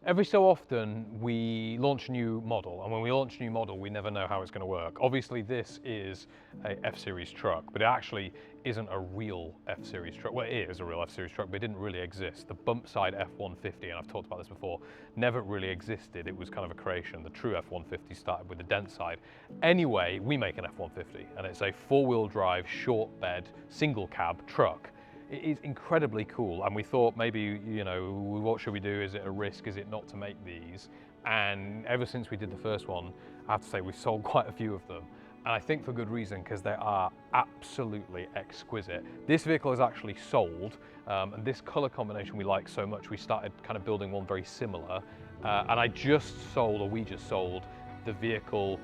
Every so often we launch a new model, and when we launch a new model we never know how it's going to work. Obviously this is a F-Series truck, but it actually isn't a real F-Series truck. Well, it is a real F-Series truck, but it didn't really exist. The bump side F-150, and I've talked about this before, never really existed. It was kind of a creation. The true F-150 started with the dent side. Anyway, we make an F-150, and it's a four-wheel drive, short bed, single cab truck. It is incredibly cool, and we thought maybe, you know, what should we do? Is it a risk? Is it not to make these? And ever since we did the first one, I have to say we've sold quite a few of them. And I think for good reason, because they are absolutely exquisite. This vehicle is actually sold, and this color combination we like so much, we started kind of building one very similar. And I just sold, or we just sold, the vehicle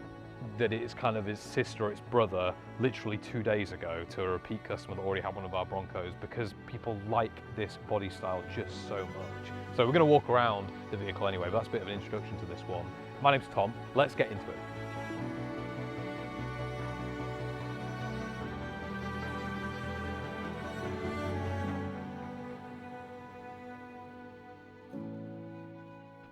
that is kind of his sister or its brother literally 2 days ago to a repeat customer that already had one of our Broncos, because people like this body style just so much. So we're going to walk around the vehicle anyway, but that's a bit of an introduction to this one. My name's Tom, let's get into it.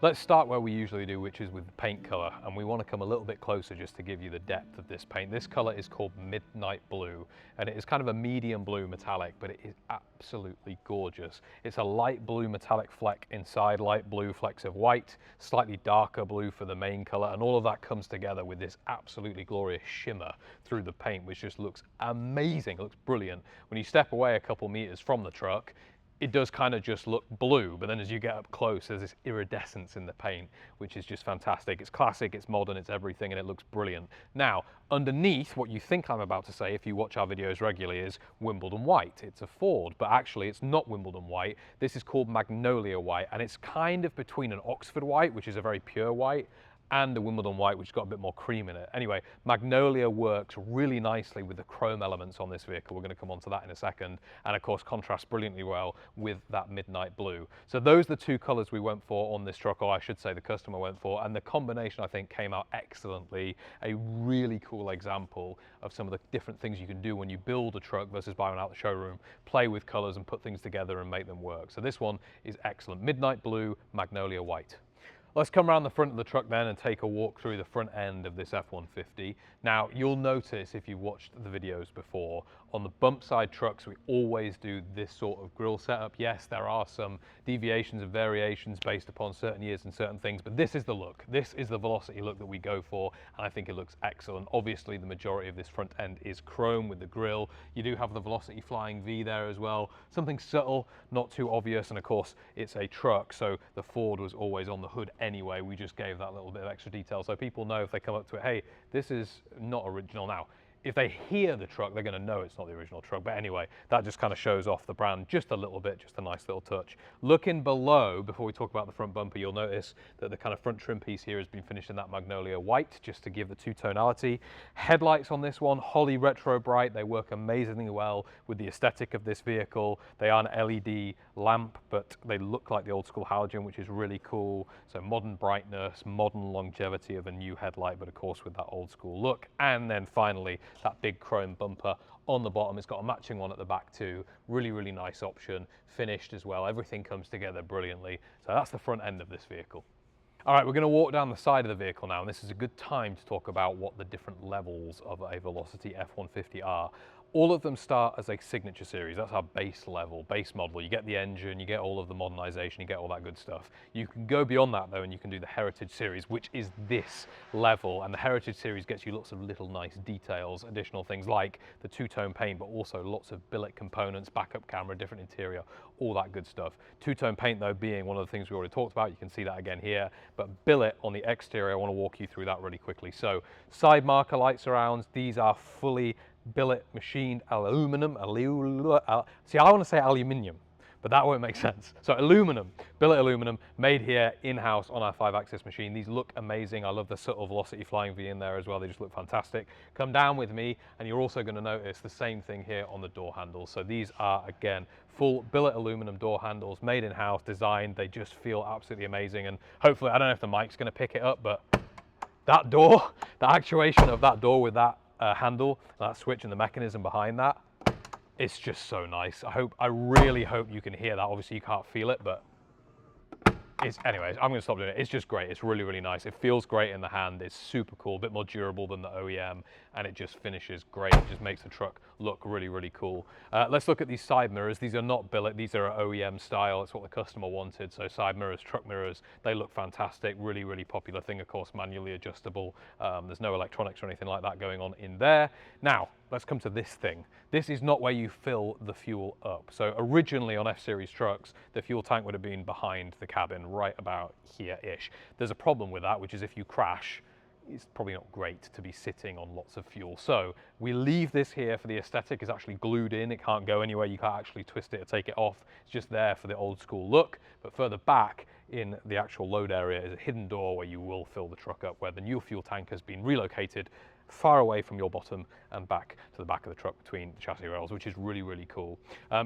Let's start where we usually do, which is with the paint color, and we want to come a little bit closer just to give you the depth of this paint. This color is called Midnight Blue, and it is kind of a medium blue metallic, but it is absolutely gorgeous. It's a light blue metallic fleck inside, light blue flecks of white, slightly darker blue for the main color, and all of that comes together with this absolutely glorious shimmer through the paint, which just looks amazing. It looks brilliant. When you step away a couple meters from the truck, it does kind of just look blue, but then as you get up close, there's this iridescence in the paint, which is just fantastic. It's classic, it's modern, it's everything, and it looks brilliant. Now, underneath, what you think I'm about to say, if you watch our videos regularly, is Wimbledon White. It's a Ford, but actually it's not Wimbledon White. This is called Magnolia White, and it's kind of between an Oxford White, which is a very pure white, and a Wimbledon White, which has got a bit more cream in it. Anyway, Magnolia works really nicely with the chrome elements on this vehicle. We're going to come on to that in a second. And of course, contrasts brilliantly well with that midnight blue. So those are the two colors we went for on this truck, or I should say the customer went for. And the combination, I think, came out excellently. A really cool example of some of the different things you can do when you build a truck versus buy one out the showroom. Play with colors and put things together and make them work. So this one is excellent. Midnight Blue, Magnolia White. Let's come around the front of the truck then and take a walk through the front end of this F-150. Now, you'll notice if you've watched the videos before, on the bump side trucks, we always do this sort of grille setup. Yes, there are some deviations and variations based upon certain years and certain things, but this is the look. This is the velocity look that we go for, and I think it looks excellent. Obviously, the majority of this front end is chrome with the grille. You do have the Velocity Flying V there as well. Something subtle, not too obvious, and of course, it's a truck, so the Ford was always on the hood anyway. We just gave that little bit of extra detail so people know if they come up to it, hey, this is not original. Now, if they hear the truck, they're going to know it's not the original truck. But anyway, that just kind of shows off the brand just a little bit, just a nice little touch. Looking below, before we talk about the front bumper, you'll notice that the kind of front trim piece here has been finished in that Magnolia White, just to give the two-tonality. Headlights on this one, Holley Retro Bright. They work amazingly well with the aesthetic of this vehicle. They are an LED lamp, but they look like the old school halogen, which is really cool. So modern brightness, modern longevity of a new headlight, but of course with that old school look. And then finally, that big chrome bumper on the bottom. It's got a matching one at the back too. Really, really nice option. Finished as well. Everything comes together brilliantly. So that's the front end of this vehicle. All right, we're going to walk down the side of the vehicle now, and this is a good time to talk about what the different levels of a Velocity F-150 are. All of them start as a signature series. That's our base level, base model. You get the engine, you get all of the modernization, you get all that good stuff. You can go beyond that though, and you can do the Heritage series, which is this level. And the Heritage series gets you lots of little nice details, additional things like the two-tone paint, but also lots of billet components, backup camera, different interior, all that good stuff. Two-tone paint though being one of the things we already talked about. You can see that again here. But billet on the exterior, I want to walk you through that really quickly. So side marker light surrounds, these are fully billet machined aluminum. See, I want to say aluminium, but that won't make sense. So aluminum, billet aluminum, made here in-house on our 5-axis machine. These look amazing. I love the subtle Velocity Flying V in there as well. They just look fantastic. Come down with me, and you're also going to notice the same thing here on the door handles. So these are, again, full billet aluminum door handles, made in-house, designed. They just feel absolutely amazing. And hopefully, I don't know if the mic's going to pick it up, but that door, the actuation of that door with that handle, that switch and the mechanism behind that, it's just so nice. I really hope you can hear that. Obviously you can't feel it, but anyways, I'm going to stop doing it. It's just great. It's really, really nice. It feels great in the hand. It's super cool, a bit more durable than the OEM, and it just finishes great. It just makes the truck look really, really cool. Let's look at these side mirrors. These are not billet. These are OEM style. It's what the customer wanted. So side mirrors, truck mirrors, they look fantastic. Really, really popular thing, of course, manually adjustable. There's no electronics or anything like that going on in there. Now, let's come to this thing. This is not where you fill the fuel up. So originally on F-Series trucks, the fuel tank would have been behind the cabin, right about here-ish. There's a problem with that, which is if you crash, it's probably not great to be sitting on lots of fuel. So we leave this here for the aesthetic. It's actually glued in. It can't go anywhere. You can't actually twist it or take it off. It's just there for the old school look. But further back in the actual load area is a hidden door where you will fill the truck up, where the new fuel tank has been relocated far away from your bottom and back to the back of the truck between the chassis rails, which is really, really cool.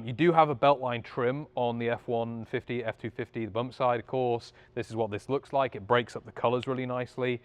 You do have a beltline trim on the F-150, F-250, the bump side, of course. This is what this looks like. It breaks up the colors really nicely.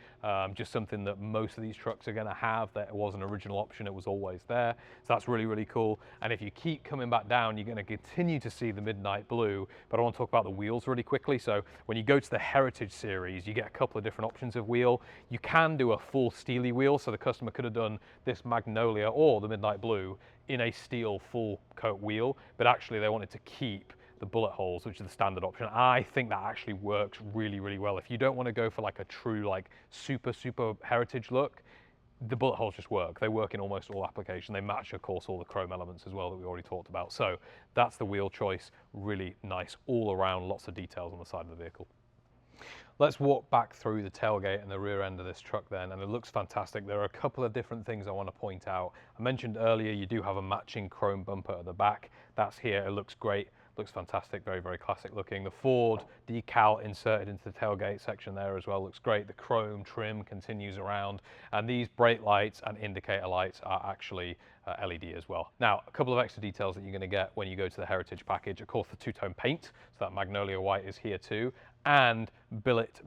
Just something that most of these trucks are going to have. That it was an original option. It was always there. So that's really, really cool. And if you keep coming back down, you're going to continue to see the midnight blue. But I want to talk about the wheels really quickly. So when you go to the Heritage series, you get a couple of different options of wheel. You can do a full steely wheel. So the customer could have done this Magnolia or the midnight blue in a steel full coat wheel, but actually they wanted to keep the bullet holes, which is the standard option. I think that actually works really, really well. If you don't want to go for like a true, like super heritage look, the bullet holes just work. They work in almost all applications. They match, of course, all the chrome elements as well that we already talked about. So that's the wheel choice. Really nice all around, lots of details on the side of the vehicle. Let's walk back through the tailgate and the rear end of this truck then, and it looks fantastic. There are a couple of different things I want to point out. I mentioned earlier you do have a matching chrome bumper at the back. That's here. It looks great. Looks fantastic. Very, very classic looking. The Ford decal inserted into the tailgate section there as well looks great. The chrome trim continues around, and these brake lights and indicator lights are actually LED as well. Now, a couple of extra details that you're going to get when you go to the Heritage package. Of course, the two-tone paint, so that Magnolia White is here too, and billet.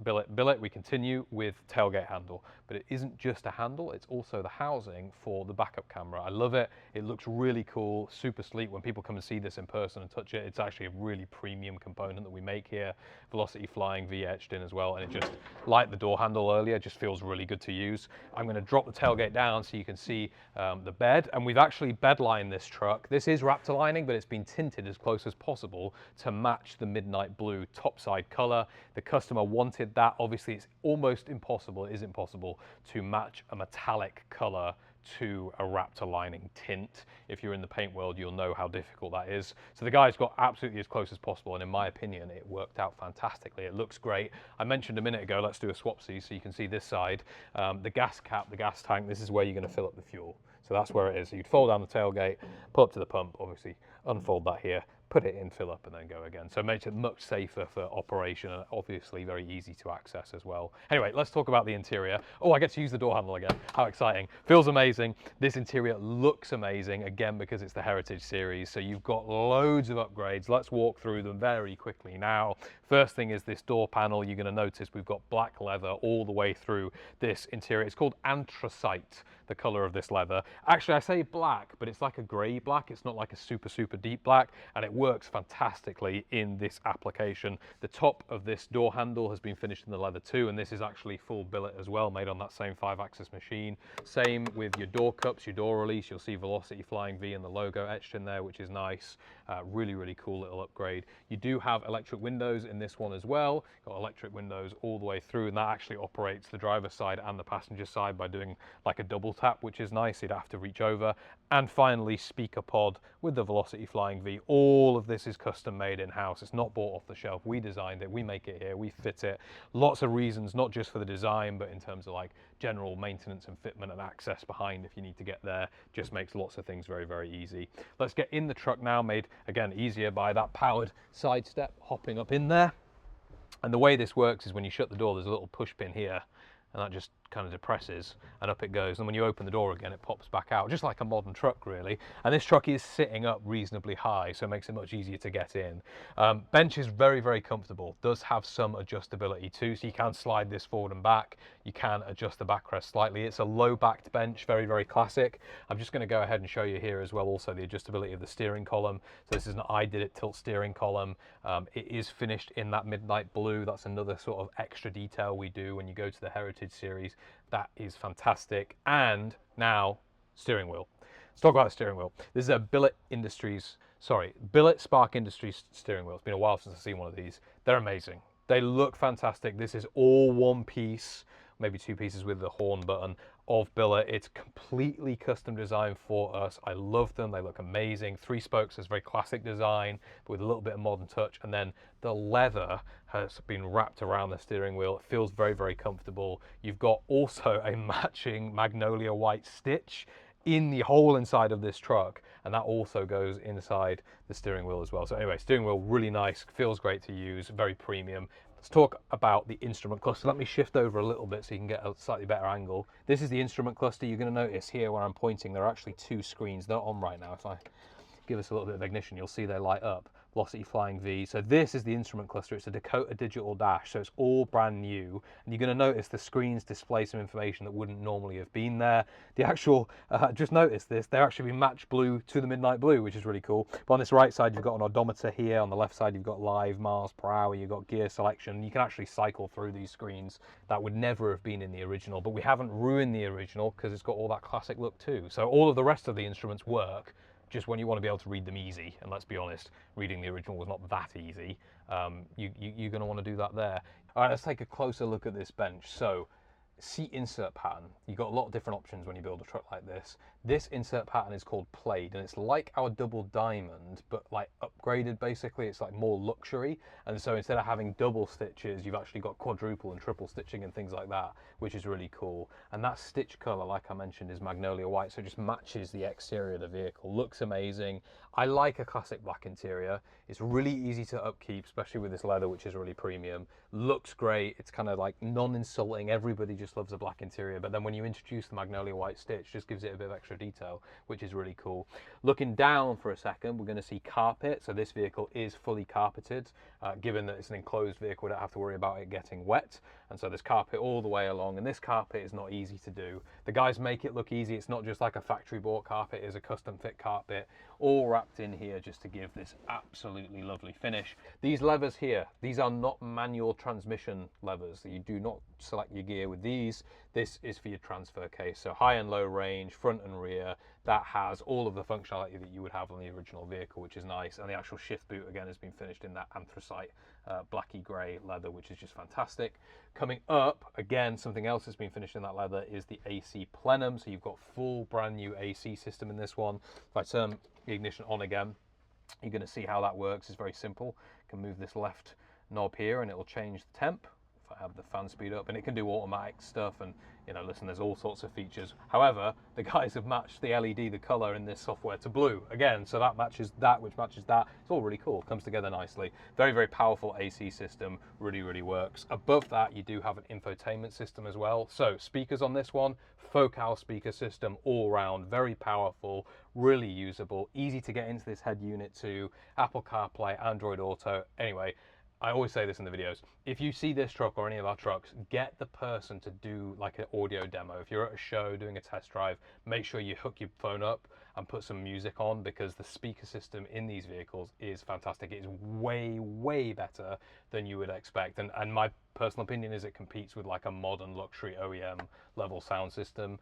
We continue with tailgate handle, but it isn't just a handle, it's also the housing for the backup camera. I love it. It looks really cool, super sleek. When people come and see this in person and touch it, it's actually a really premium component that we make here. Velocity Flying V etched in as well, and it just, like the door handle earlier, just feels really good to use. I'm going to drop the tailgate down so you can see the bed, and we've actually bedlined this truck. This is Raptor lining, but it's been tinted as close as possible to match the midnight blue topside color. The customer wanted that. Obviously, it's almost impossible, it is impossible to match a metallic color to a Raptor lining tint. If you're in the paint world, you'll know how difficult that is. So the guys got absolutely as close as possible, and in my opinion, it worked out fantastically. It looks great. I mentioned a minute ago, let's do a swap-see so you can see this side. The gas cap, the gas tank, this is where you're going to fill up the fuel. So that's where it is. So you'd fold down the tailgate, pull up to the pump, obviously unfold that here, put it in, fill up, and then go again. So it makes it much safer for operation and obviously very easy to access as well. Anyway, let's talk about the interior. Oh, I get to use the door handle again. How exciting. Feels amazing. This interior looks amazing, again, because it's the Heritage series. So you've got loads of upgrades. Let's walk through them very quickly now. First thing is this door panel. You're going to notice we've got black leather all the way through this interior. It's called anthracite, the color of this leather. Actually, I say black, but it's like a gray black. It's not like a super deep black, and it works fantastically in this application. The top of this door handle has been finished in the leather too, and this is actually full billet as well, made on that same 5-axis machine. Same with your door cups, your door release. You'll see Velocity Flying V and the logo etched in there, which is nice. Really cool little upgrade. You do have electric windows in this one as well. Got electric windows all the way through, and that actually operates the driver's side and the passenger side by doing like a double tap, which is nice. You'd have to reach over. And finally, speaker pod with the Velocity Flying V. All of this is custom made in-house. It's not bought off the shelf. We designed it, we make it here, we fit it. Lots of reasons, not just for the design, but in terms of like general maintenance and fitment and access behind if you need to get there. Just makes lots of things very easy. Let's get in the truck now, made again easier by that powered side step hopping up in there. And the way this works is when you shut the door, there's a little push pin here, and that just kind of depresses and up it goes, and when you open the door again it pops back out, just like a modern truck really. And this truck is sitting up reasonably high, so it makes it much easier to get in. Bench is very, very comfortable, does have some adjustability too, so you can slide this forward and back, you can adjust the backrest slightly. It's a low backed bench, very, very classic. I'm just going to go ahead and show you here as well also the adjustability of the steering column. So this is an I Did It tilt steering column. It is finished in that midnight blue. That's another sort of extra detail we do when you go to the Heritage series. That is fantastic. And now, steering wheel. Let's talk about the steering wheel. This is a Billet Spark Industries steering wheel. It's been a while since I've seen one of these. They're amazing. They look fantastic. This is all one piece, maybe two pieces with the horn button of billet. It's completely custom designed for us. I love them. They look amazing. 3 spokes is very classic design, but with a little bit of modern touch. And then the leather has been wrapped around the steering wheel. It feels very, very comfortable. You've got also a matching Magnolia White stitch in the hole inside of this truck, and that also goes inside the steering wheel as well. So anyway, steering wheel really nice, feels great to use, very premium. Let's talk about the instrument cluster. Let me shift over a little bit so you can get a slightly better angle. This is the instrument cluster. You're going to notice here where I'm pointing, there are actually 2 screens. They're on right now. If I give us a little bit of ignition, you'll see they light up. Velocity Flying V. So this is the instrument cluster. It's a Dakota digital dash, so it's all brand new. And you're going to notice the screens display some information that wouldn't normally have been there. The actual, just notice this, they're actually matched blue to the midnight blue, which is really cool. But on this right side, you've got an odometer here. On the left side, you've got live miles per hour. You've got gear selection. You can actually cycle through these screens. That would never have been in the original, but we haven't ruined the original because it's got all that classic look too. So all of the rest of the instruments work, just when you want to be able to read them easy. And let's be honest, reading the original was not that easy. You're going to want to do that there. All right, let's take a closer look at this bench. So, seat insert pattern. You've got a lot of different options when you build a truck like this. This insert pattern is called Plaid, and it's like our double diamond, but like upgraded basically. It's like more luxury, and so instead of having double stitches, you've actually got quadruple and triple stitching and things like that, which is really cool. And that stitch color, like I mentioned, is Magnolia White, so it just matches the exterior of the vehicle. Looks amazing. I like a classic black interior. It's really easy to upkeep, especially with this leather, which is really premium. Looks great. It's kind of like non-insulting. Everybody just loves a black interior, but then when you introduce the Magnolia White stitch, just gives it a bit of extra detail, which is really cool. Looking down for a second, we're going to see carpet. So this vehicle is fully carpeted. Given that it's an enclosed vehicle, we don't have to worry about it getting wet. And so there's carpet all the way along, and this carpet is not easy to do. The guys make it look easy. It's not just like a factory bought carpet, it's a custom fit carpet, all wrapped in here just to give this absolutely lovely finish. These levers here, these are not manual transmission levers. You do not select your gear with these. This is for your transfer case. So high and low range, front and rear, that has all of the functionality that you would have on the original vehicle, which is nice. And the actual shift boot again has been finished in that anthracite blacky grey leather, which is just fantastic. Coming up, again, something else that's been finished in that leather is the AC plenum. So you've got full brand new AC system in this one. If I turn the ignition on again, you're going to see how that works. It's very simple. You can move this left knob here and it will change the temp. If I have the fan speed up, and it can do automatic stuff, and you know, listen, there's all sorts of features. However, the guys have matched the LED, the color in this software, to blue again, so that matches that, which matches that. It's all really cool, comes together nicely. Very, very powerful AC system, really, really works. Above that, you do have an infotainment system as well. So speakers on this one, Focal speaker system all round, very powerful, really usable, easy to get into this head unit too. Apple CarPlay, Android Auto. Anyway, I always say this in the videos, if you see this truck or any of our trucks, get the person to do like an audio demo. If you're at a show doing a test drive, make sure you hook your phone up and put some music on, because the speaker system in these vehicles is fantastic. It is way, way better than you would expect. And my personal opinion is it competes with like a modern luxury OEM level sound system.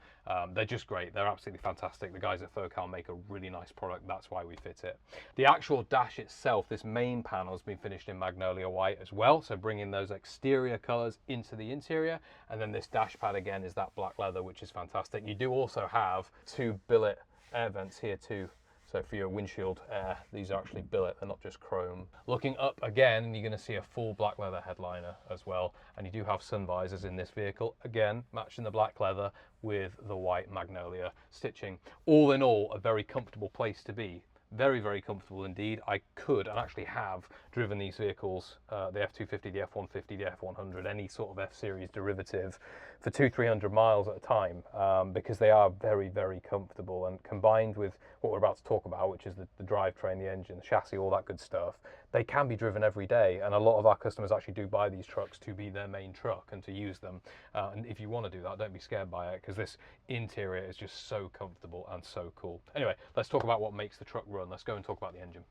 They're just great. They're absolutely fantastic. The guys at Focal make a really nice product. That's why we fit it. The actual dash itself, this main panel has been finished in Magnolia White as well. So bringing those exterior colors into the interior. And then this dash pad again is that black leather, which is fantastic. You do also have 2 billet air vents here too. So for your windshield air, these are actually billet, they're not just chrome. Looking up again, you're going to see a full black leather headliner as well. And you do have sun visors in this vehicle, again, matching the black leather with the white Magnolia stitching. All in all, a very comfortable place to be. Very, very comfortable indeed. I could and actually have driven these vehicles, the F-250, the F-150, the F-100, any sort of F-Series derivative for 200-300 miles at a time, because they are very, very comfortable, and combined with what we're about to talk about, which is the drivetrain, the engine, the chassis, all that good stuff, they can be driven every day. And a lot of our customers actually do buy these trucks to be their main truck and to use them. And if you want to do that, don't be scared by it, because this interior is just so comfortable and so cool. Anyway, let's talk about what makes the truck run. Let's go and talk about the engine.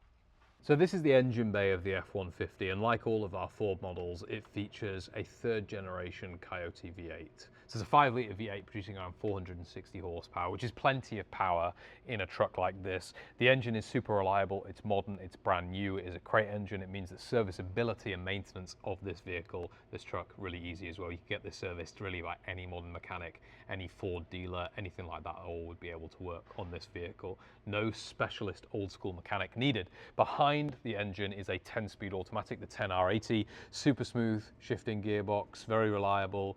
So this is the engine bay of the F-150, and like all of our Ford models, it features a third generation Coyote V8. So it's a 5-litre V8 producing around 460 horsepower, which is plenty of power in a truck like this. The engine is super reliable, it's modern, it's brand new, it is a crate engine. It means that serviceability and maintenance of this vehicle, this truck, really easy as well. You can get this serviced really by any modern mechanic, any Ford dealer, anything like that, all would be able to work on this vehicle. No specialist old school mechanic needed. Behind the engine is a 10-speed automatic, the 10R80, super smooth shifting gearbox, very reliable.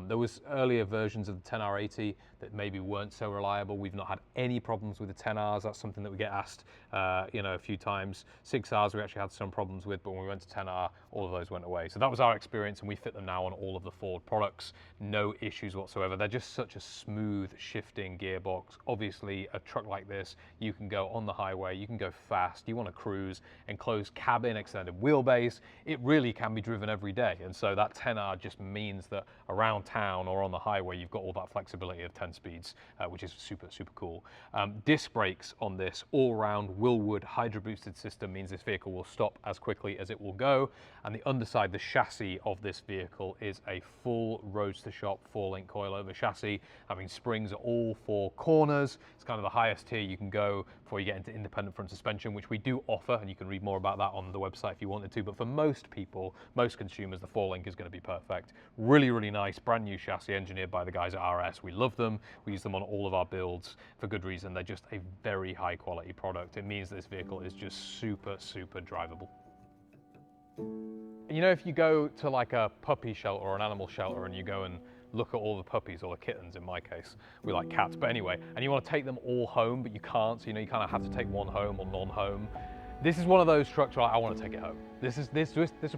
There was earlier versions of the 10R80 that maybe weren't so reliable. We've not had any problems with the 10Rs. That's something that we get asked, a few times. 6Rs we actually had some problems with, but when we went to 10R, all of those went away. So that was our experience, and we fit them now on all of the Ford products. No issues whatsoever. They're just such a smooth shifting gearbox. Obviously, a truck like this, you can go on the highway, you can go fast, you want to cruise, enclosed cabin, extended wheelbase. It really can be driven every day. And so that 10R just means that around town or on the highway, you've got all that flexibility of 10 speeds, which is super, super cool. Disc brakes on this all-round Willwood hydro boosted system means this vehicle will stop as quickly as it will go. And the underside, the chassis of this vehicle, is a full Roadster Shop 4-link coilover chassis, having springs at all 4 corners. It's kind of the highest tier you can go before you get into independent front suspension, which we do offer, and you can read more about that on the website if you wanted to. But for most people, most consumers, the 4-link is going to be perfect. Really, really nice, brand new chassis engineered by the guys at RS. We love them. We use them on all of our builds for good reason. They're just a very high quality product. It means this vehicle is just super, super drivable. You know, if you go to like a puppy shelter or an animal shelter and you go and look at all the puppies, or the kittens in my case, we like cats, but anyway, and you want to take them all home, but you can't, so you know, you kind of have to take one home or non-home. This is one of those trucks where I want to take it home. This is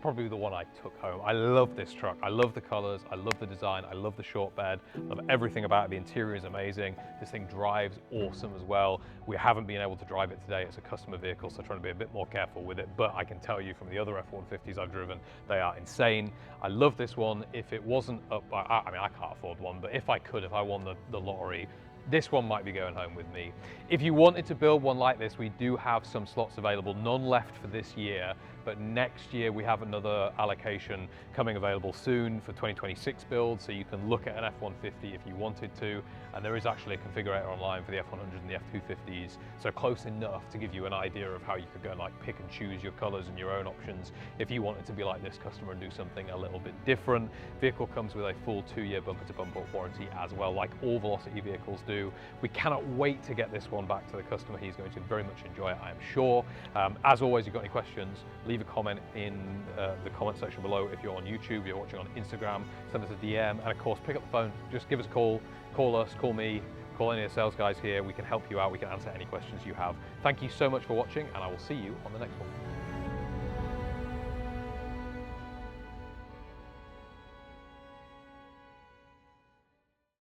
probably the one I took home. I love this truck. I love the colors. I love the design. I love the short bed. I love everything about it. The interior is amazing. This thing drives awesome as well. We haven't been able to drive it today. It's a customer vehicle, so trying to be a bit more careful with it. But I can tell you from the other F-150s I've driven, they are insane. I love this one. If it wasn't up by, I mean, I can't afford one, but if I could, if I won the lottery, this one might be going home with me. If you wanted to build one like this, we do have some slots available, none left for this year, but next year we have another allocation coming available soon for 2026 builds, so you can look at an F-150 if you wanted to, and there is actually a configurator online for the F-100s and the F-250s, so close enough to give you an idea of how you could go and like pick and choose your colors and your own options if you wanted to be like this customer and do something a little bit different. Vehicle comes with a full 2-year bumper-to-bumper warranty as well, like all Velocity vehicles do. We cannot wait to get this one back to the customer. He's going to very much enjoy it, I am sure. As always, if you've got any questions, leave a comment in the comment section below. If you're on YouTube, you're watching on Instagram, send us a DM, and of course, pick up the phone. Just give us a call, call us, call me, call any of the sales guys here. We can help you out. We can answer any questions you have. Thank you so much for watching, and I will see you on the next one.